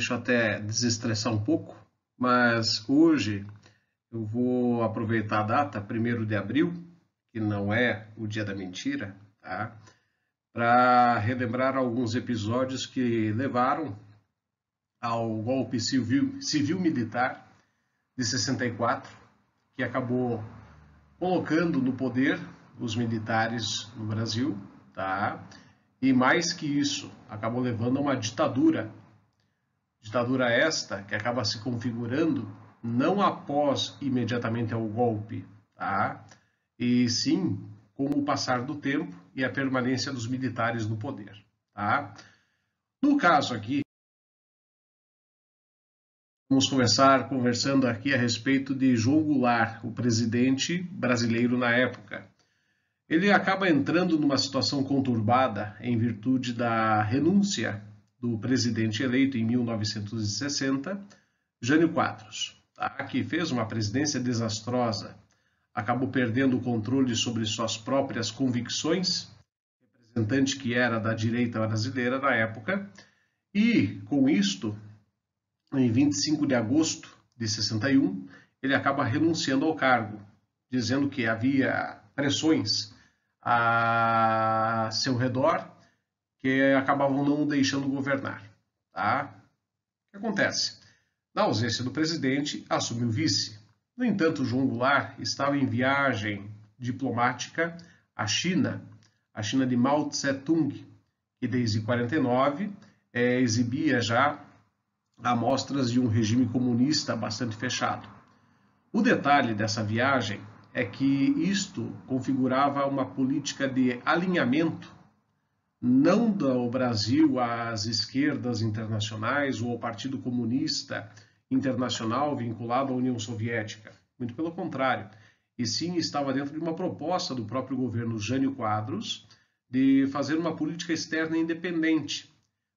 Deixa eu até desestressar um pouco, mas hoje eu vou aproveitar a data, 1º de abril, que não é o dia da mentira, tá? Para relembrar alguns episódios que levaram ao golpe civil-militar de 64, que acabou colocando no poder os militares no Brasil, tá? E mais que isso, acabou levando a uma ditadura. Ditadura esta que acaba se configurando não após imediatamente ao golpe, tá? E sim com o passar do tempo e a permanência dos militares no poder, tá? No caso aqui, vamos começar conversando aqui a respeito de João Goulart, o presidente brasileiro na época. Ele acaba entrando numa situação conturbada em virtude da renúncia do presidente eleito em 1960, Jânio Quadros, tá? Que fez uma presidência desastrosa, acabou perdendo o controle sobre suas próprias convicções, representante que era da direita brasileira na época, e com isto, em 25 de agosto de 61, ele acaba renunciando ao cargo, dizendo que havia pressões a seu redor que acabavam não o deixando governar, tá? O que acontece? Na ausência do presidente, assume o vice. No entanto, João Goulart estava em viagem diplomática à China, a China de Mao Tse-tung, que desde 49 exibia já amostras de um regime comunista bastante fechado. O detalhe dessa viagem é que isto configurava uma política de alinhamento não do Brasil às esquerdas internacionais ou ao Partido Comunista Internacional vinculado à União Soviética. Muito pelo contrário. E sim estava dentro de uma proposta do próprio governo Jânio Quadros de fazer uma política externa independente.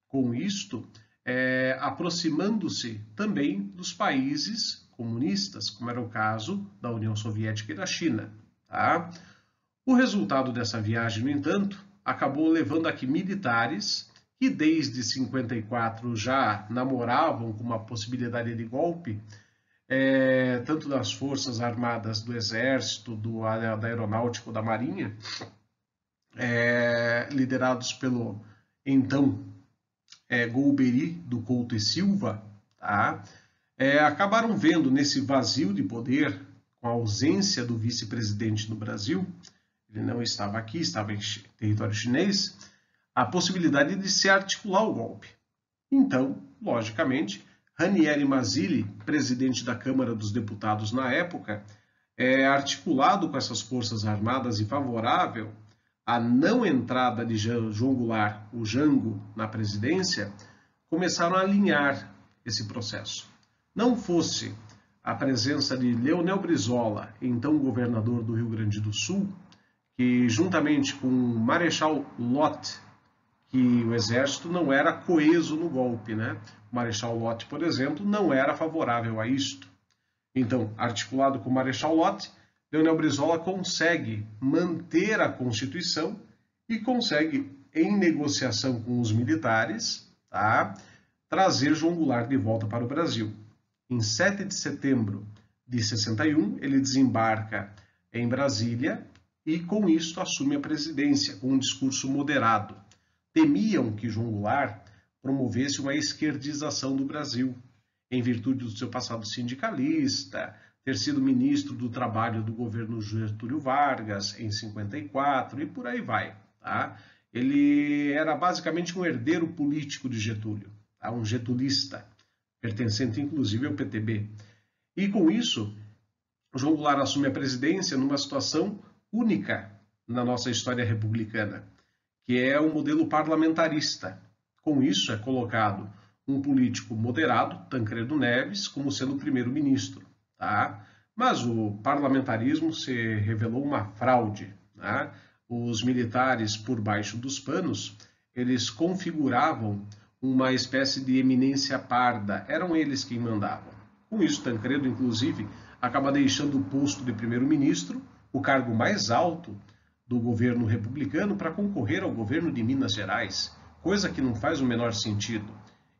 Com isto, aproximando-se também dos países comunistas, como era o caso da União Soviética e da China, tá? O resultado dessa viagem, no entanto, acabou levando a que militares que desde 54 já namoravam com uma possibilidade de golpe, tanto das Forças Armadas, do Exército, da Aeronáutica ou da Marinha, liderados pelo então Golbery do Couto e Silva, tá? Acabaram vendo nesse vazio de poder, com a ausência do vice-presidente no Brasil, ele não estava aqui, estava em território chinês, a possibilidade de se articular o golpe. Então, logicamente, Ranieri Mazzilli, presidente da Câmara dos Deputados na época, articulado com essas forças armadas e favorável à não entrada de João Goulart, o Jango, na presidência, começaram a alinhar esse processo. Não fosse a presença de Leonel Brizola, então governador do Rio Grande do Sul, que juntamente com o Marechal Lott, que o exército não era coeso no golpe, né? O Marechal Lott, por exemplo, não era favorável a isto. Então, articulado com o Marechal Lott, Leonel Brizola consegue manter a Constituição e consegue, em negociação com os militares, tá, trazer João Goulart de volta para o Brasil. Em 7 de setembro de 61, ele desembarca em Brasília e, com isso, assume a presidência, com um discurso moderado. Temiam que João Goulart promovesse uma esquerdização do Brasil, em virtude do seu passado sindicalista, ter sido ministro do Trabalho do governo Getúlio Vargas em 54 e por aí vai, tá? Ele era basicamente um herdeiro político de Getúlio, tá? Um getulista, pertencente inclusive ao PTB. E com isso, João Goulart assume a presidência numa situação única na nossa história republicana, que é o modelo parlamentarista. Com isso é colocado um político moderado, Tancredo Neves, como sendo o primeiro-ministro, tá? Mas o parlamentarismo se revelou uma fraude, né? Os militares, por baixo dos panos, eles configuravam uma espécie de eminência parda, eram eles quem mandavam. Com isso, Tancredo, inclusive, acaba deixando o posto de primeiro-ministro, o cargo mais alto do governo republicano, para concorrer ao governo de Minas Gerais, coisa que não faz o menor sentido.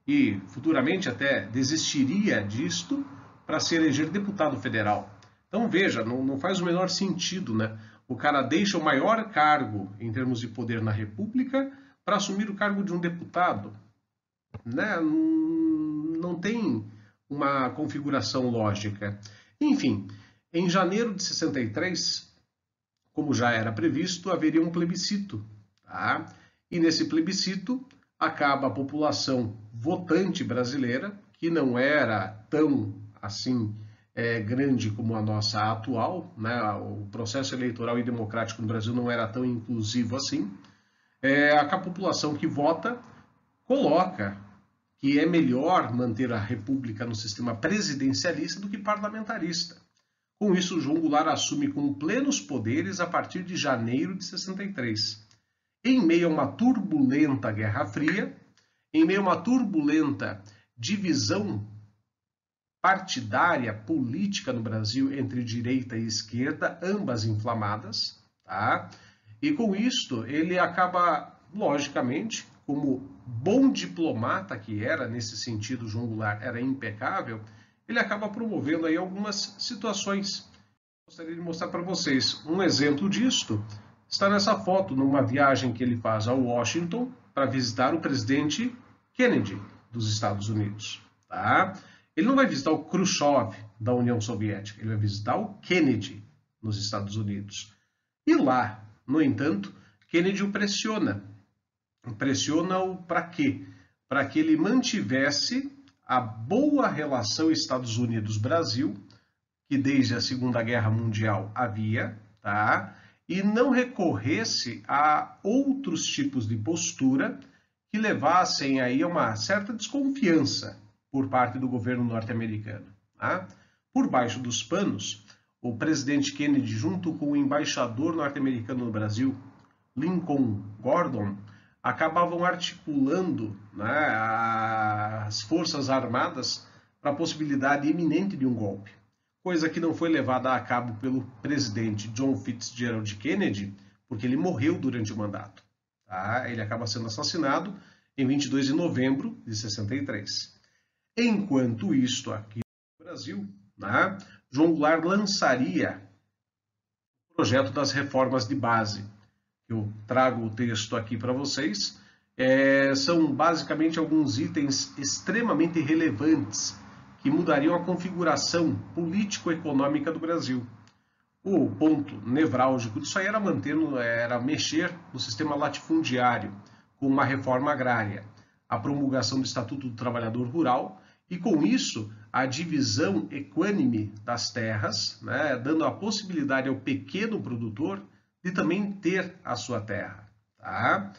e futuramente até desistiria disto para se eleger deputado federal. Então veja, não faz o menor sentido, né? O cara deixa o maior cargo em termos de poder na República para assumir o cargo de um deputado, né? Não tem uma configuração lógica. Enfim, em janeiro de 63, como já era previsto, haveria um plebiscito, tá? E nesse plebiscito acaba a população votante brasileira, que não era tão assim grande como a nossa atual, né? O processo eleitoral e democrático no Brasil não era tão inclusivo assim. A população que vota coloca que é melhor manter a República no sistema presidencialista do que parlamentarista. Com isso, João Goulart assume com plenos poderes a partir de janeiro de 63. Em meio a uma turbulenta Guerra Fria, em meio a uma turbulenta divisão partidária, política no Brasil entre direita e esquerda, ambas inflamadas, tá? E com isto ele acaba, logicamente, como bom diplomata que era, nesse sentido João Goulart era impecável, ele acaba promovendo aí algumas situações. Gostaria de mostrar para vocês um exemplo disto. Está nessa foto, numa viagem que ele faz a Washington para visitar o presidente Kennedy dos Estados Unidos, tá? Ele não vai visitar o Khrushchev da União Soviética, ele vai visitar o Kennedy nos Estados Unidos. E lá, no entanto, Kennedy o pressiona. Pressiona-o para quê? Para que ele mantivesse a boa relação Estados Unidos-Brasil, que desde a Segunda Guerra Mundial havia, tá? E não recorresse a outros tipos de postura que levassem aí a uma certa desconfiança por parte do governo norte-americano. Tá? Por baixo dos panos, o presidente Kennedy, junto com o embaixador norte-americano no Brasil, Lincoln Gordon, acabavam articulando, né, as forças armadas para a possibilidade iminente de um golpe, coisa que não foi levada a cabo pelo presidente John Fitzgerald Kennedy, porque ele morreu durante o mandato. Tá? Ele acaba sendo assassinado em 22 de novembro de 63. Enquanto isto aqui no Brasil, né, João Goulart lançaria o projeto das reformas de base. Eu trago o texto aqui para vocês. São basicamente alguns itens extremamente relevantes que mudariam a configuração político-econômica do Brasil. O ponto nevrálgico disso aí era mexer no sistema latifundiário, com uma reforma agrária, a promulgação do Estatuto do Trabalhador Rural e, com isso, a divisão equânime das terras, né, dando a possibilidade ao pequeno produtor de também ter a sua terra. Tá?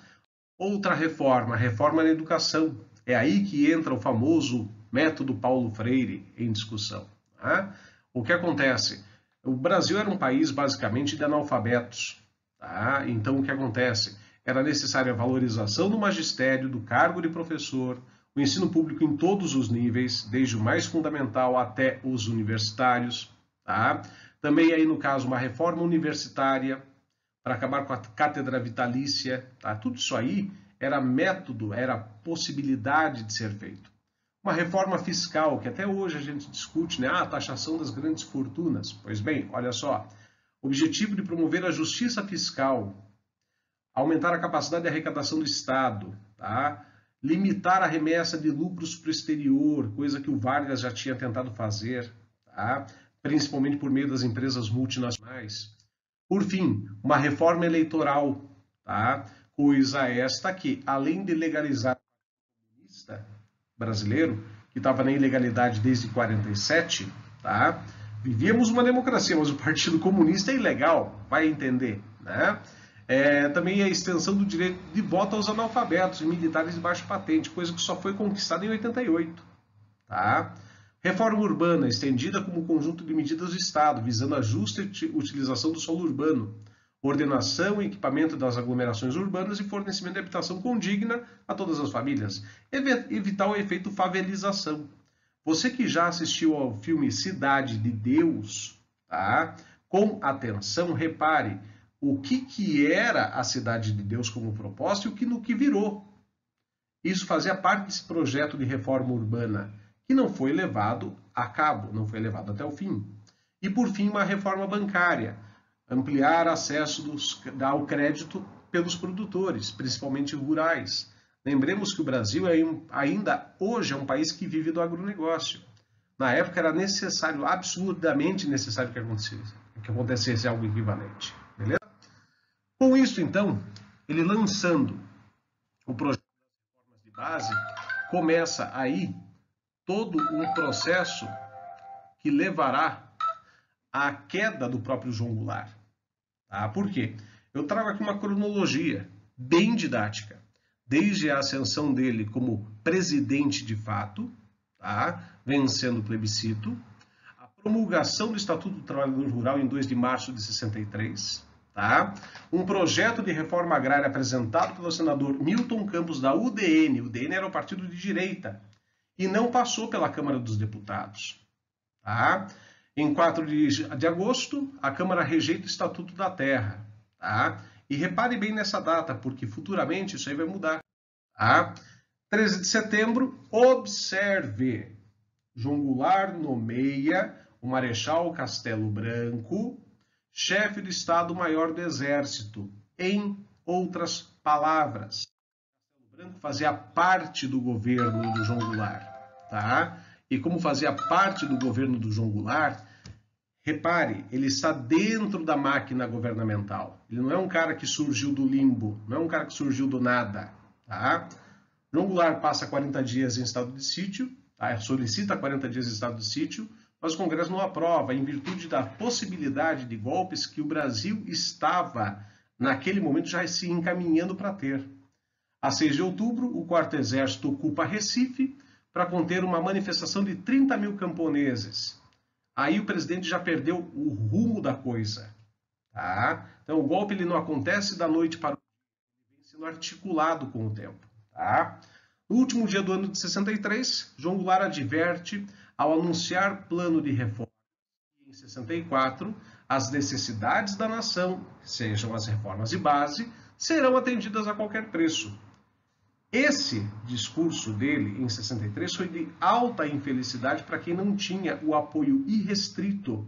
Outra reforma, a reforma na educação. É aí que entra o famoso método Paulo Freire em discussão. Tá? O que acontece? O Brasil era um país basicamente de analfabetos. Tá? Então, o que acontece? Era necessária a valorização do magistério, do cargo de professor, o ensino público em todos os níveis, desde o mais fundamental até os universitários. Tá? Também aí, no caso, uma reforma universitária para acabar com a cátedra vitalícia. Tá? Tudo isso aí era método, era possibilidade de ser feito. Uma reforma fiscal, que até hoje a gente discute, né? A taxação das grandes fortunas. Pois bem, olha só, objetivo de promover a justiça fiscal, aumentar a capacidade de arrecadação do Estado, tá? Limitar a remessa de lucros para o exterior, coisa que o Vargas já tinha tentado fazer, tá? Principalmente por meio das empresas multinacionais. Por fim, uma reforma eleitoral, tá? Coisa esta que, além de legalizar o comunista brasileiro, que estava na ilegalidade desde 47, tá? Vivíamos uma democracia, mas o Partido Comunista é ilegal, vai entender, né? Também a extensão do direito de voto aos analfabetos e militares de baixa patente, coisa que só foi conquistada em 88. Tá? Reforma urbana, estendida como conjunto de medidas do Estado, visando a justa utilização do solo urbano, ordenação e equipamento das aglomerações urbanas e fornecimento de habitação condigna a todas as famílias. Evitar o efeito favelização. Você que já assistiu ao filme Cidade de Deus, tá? Com atenção, repare o que era a Cidade de Deus como proposta e no que virou. Isso fazia parte desse projeto de reforma urbana, que não foi levado a cabo, não foi levado até o fim. E, por fim, uma reforma bancária, ampliar acesso ao crédito pelos produtores, principalmente rurais. Lembremos que o Brasil ainda hoje é um país que vive do agronegócio. Na época era necessário, absurdamente necessário que acontecesse algo equivalente. Beleza? Com isso, então, ele lançando o projeto das reformas de base, começa aí todo um processo que levará à queda do próprio João Goulart. Tá? Por quê? Eu trago aqui uma cronologia bem didática, desde a ascensão dele como presidente de fato, tá? Vencendo o plebiscito, a promulgação do Estatuto do Trabalhador Rural em 2 de março de 63, tá? Um projeto de reforma agrária apresentado pelo senador Milton Campos da UDN, o UDN era o partido de direita, e não passou pela Câmara dos Deputados. Tá? Em 4 de agosto, a Câmara rejeita o Estatuto da Terra. Tá? E repare bem nessa data, porque futuramente isso aí vai mudar. Tá? 13 de setembro, observe, João Goulart nomeia o Marechal Castelo Branco chefe do Estado-Maior do Exército. Em outras palavras, Castelo Branco fazia parte do governo do João Goulart. Tá? E como fazia parte do governo do João Goulart, repare, ele está dentro da máquina governamental. Ele não é um cara que surgiu do limbo, não é um cara que surgiu do nada. Tá? João Goulart passa 40 dias em estado de sítio, tá? Solicita 40 dias em estado de sítio, mas o Congresso não aprova, em virtude da possibilidade de golpes que o Brasil estava, naquele momento, já se encaminhando para ter. A 6 de outubro, o 4º Exército ocupa Recife para conter uma manifestação de 30 mil camponeses. Aí o presidente já perdeu o rumo da coisa. Tá? Então o golpe ele não acontece da noite para o dia, ele vem sendo articulado com o tempo. Tá? No último dia do ano de 63, João Goulart adverte ao anunciar plano de reforma em 64, as necessidades da nação, sejam as reformas de base, serão atendidas a qualquer preço. Esse discurso dele, em 63, foi de alta infelicidade para quem não tinha o apoio irrestrito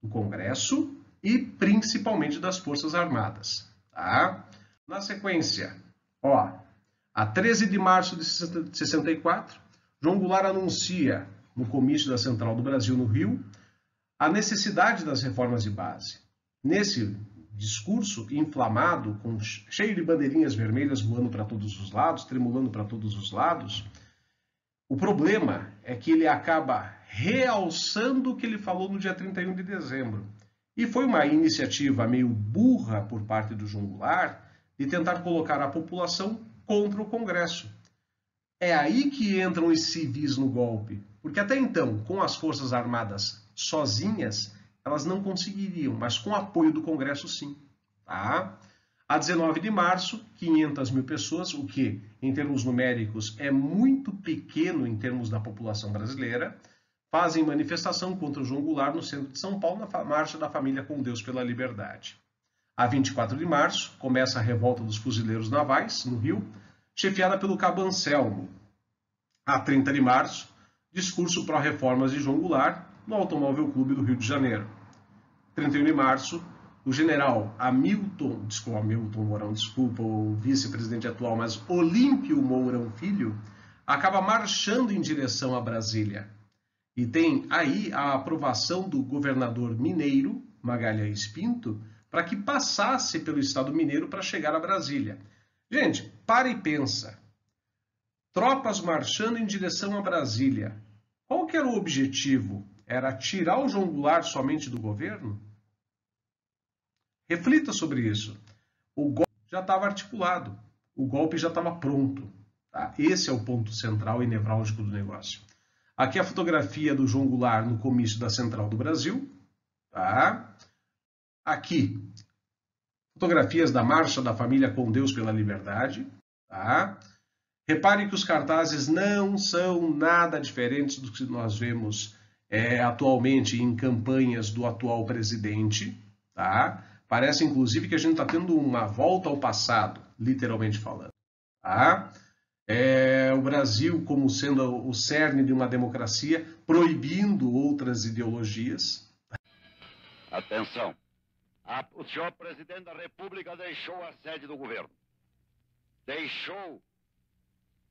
do Congresso e principalmente das Forças Armadas. Tá? Na sequência, a 13 de março de 64, João Goulart anuncia, no comício da Central do Brasil, no Rio, a necessidade das reformas de base. Nesse discurso inflamado, cheio de bandeirinhas vermelhas voando para todos os lados, tremulando para todos os lados, o problema é que ele acaba realçando o que ele falou no dia 31 de dezembro. E foi uma iniciativa meio burra por parte do João Goulart de tentar colocar a população contra o Congresso. É aí que entram os civis no golpe, porque até então, com as Forças Armadas sozinhas, elas não conseguiriam, mas com o apoio do Congresso, sim. Tá? A 19 de março, 500 mil pessoas, o que, em termos numéricos, é muito pequeno em termos da população brasileira, fazem manifestação contra o João Goulart no centro de São Paulo, na Marcha da Família com Deus pela Liberdade. A 24 de março, começa a revolta dos fuzileiros navais, no Rio, chefiada pelo Cabo Anselmo. A 30 de março, discurso pró-reformas de João Goulart, no Automóvel Clube do Rio de Janeiro. 31 de março, o general Hamilton Mourão, o vice-presidente atual, mas Olímpio Mourão Filho, acaba marchando em direção a Brasília. E tem aí a aprovação do governador mineiro, Magalhães Pinto, para que passasse pelo estado mineiro para chegar a Brasília. Gente, para e pensa. Tropas marchando em direção a Brasília. Qual que era o objetivo? Era tirar o João Goulart somente do governo? Reflita sobre isso. O golpe já estava articulado. O golpe já estava pronto. Tá? Esse é o ponto central e nevrálgico do negócio. Aqui a fotografia do João Goulart no comício da Central do Brasil. Tá? Aqui, fotografias da Marcha da Família com Deus pela Liberdade. Tá? Repare que os cartazes não são nada diferentes do que nós vemos atualmente em campanhas do atual presidente. Tá? Parece, inclusive, que a gente está tendo uma volta ao passado, literalmente falando. Tá? o Brasil como sendo o cerne de uma democracia, proibindo outras ideologias. Atenção, o senhor presidente da República deixou a sede do governo, deixou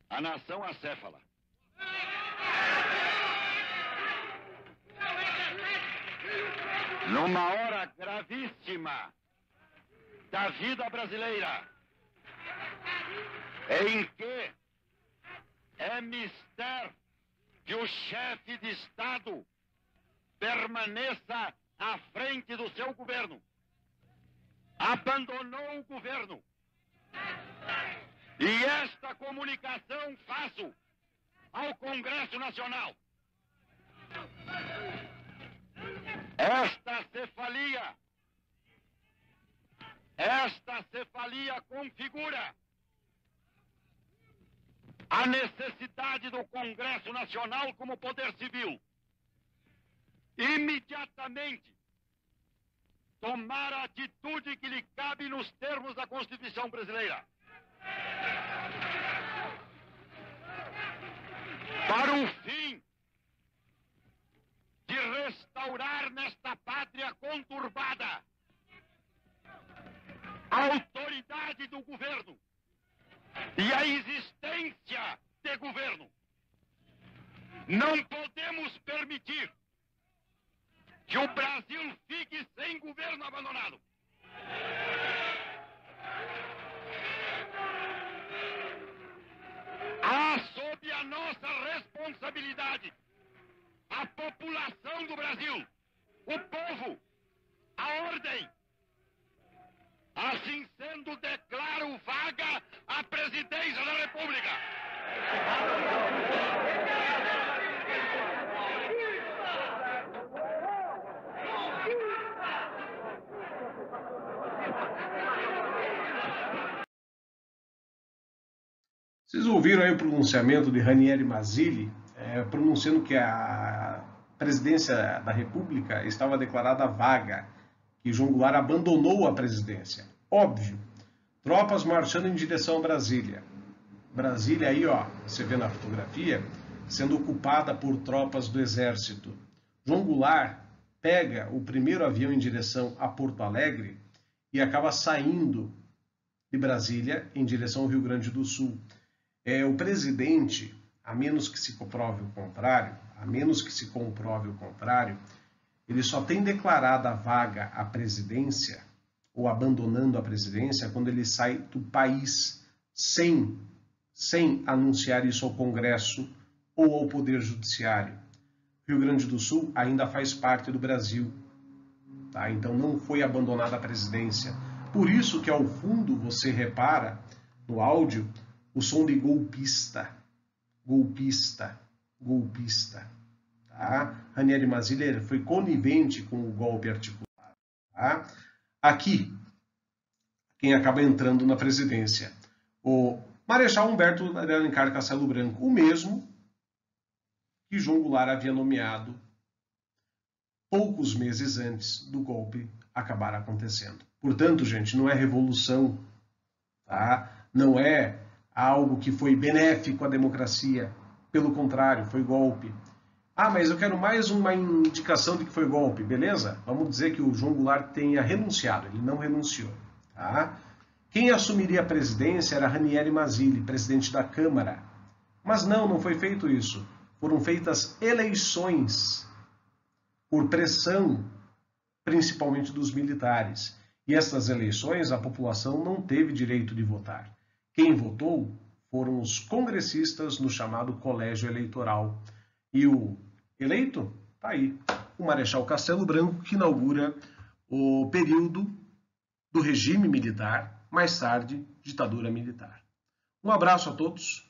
a nação acéfala. Numa hora gravíssima da vida brasileira, em que é mister que o chefe de Estado permaneça à frente do seu governo, abandonou o governo. E esta comunicação faço ao Congresso Nacional. Esta cefalia configura a necessidade do Congresso Nacional como poder civil imediatamente tomar a atitude que lhe cabe nos termos da Constituição brasileira, para o fim de restaurar nesta pátria conturbada a autoridade do governo e a existência de governo. Não podemos permitir que o Brasil fique sem governo abandonado. Há sob a nossa responsabilidade a população do Brasil, o povo, a ordem. Assim sendo, declaro vaga a presidência da República. Vocês ouviram aí o pronunciamento de Ranieri Mazzilli, pronunciando que a presidência da República estava declarada vaga, que João Goulart abandonou a presidência. Óbvio, tropas marchando em direção a Brasília. Brasília aí, ó, você vê na fotografia, sendo ocupada por tropas do Exército. João Goulart pega o primeiro avião em direção a Porto Alegre e acaba saindo de Brasília em direção ao Rio Grande do Sul. O presidente, a menos que se comprove o contrário, ele só tem declarado a vaga à presidência, ou abandonando a presidência, quando ele sai do país sem anunciar isso ao Congresso ou ao Poder Judiciário. Rio Grande do Sul ainda faz parte do Brasil, tá? Então não foi abandonada a presidência. Por isso que ao fundo você repara, no áudio, o som de golpista. Tá? Ranieri Mazzilli foi conivente com o golpe articulado. Tá? Aqui, quem acaba entrando na presidência? O Marechal Humberto de Alencar Castelo Branco, o mesmo que João Goulart havia nomeado poucos meses antes do golpe acabar acontecendo. Portanto, gente, não é revolução, tá? Não é algo que foi benéfico à democracia. Pelo contrário, foi golpe. Ah, mas eu quero mais uma indicação de que foi golpe, beleza? Vamos dizer que o João Goulart tenha renunciado, ele não renunciou. Tá? Quem assumiria a presidência era Ranieri Mazzilli, presidente da Câmara. Mas não foi feito isso. Foram feitas eleições por pressão, principalmente dos militares. E essas eleições a população não teve direito de votar. Quem votou foram os congressistas no chamado colégio eleitoral. E o eleito, tá aí, o Marechal Castelo Branco, que inaugura o período do regime militar, mais tarde, ditadura militar. Um abraço a todos.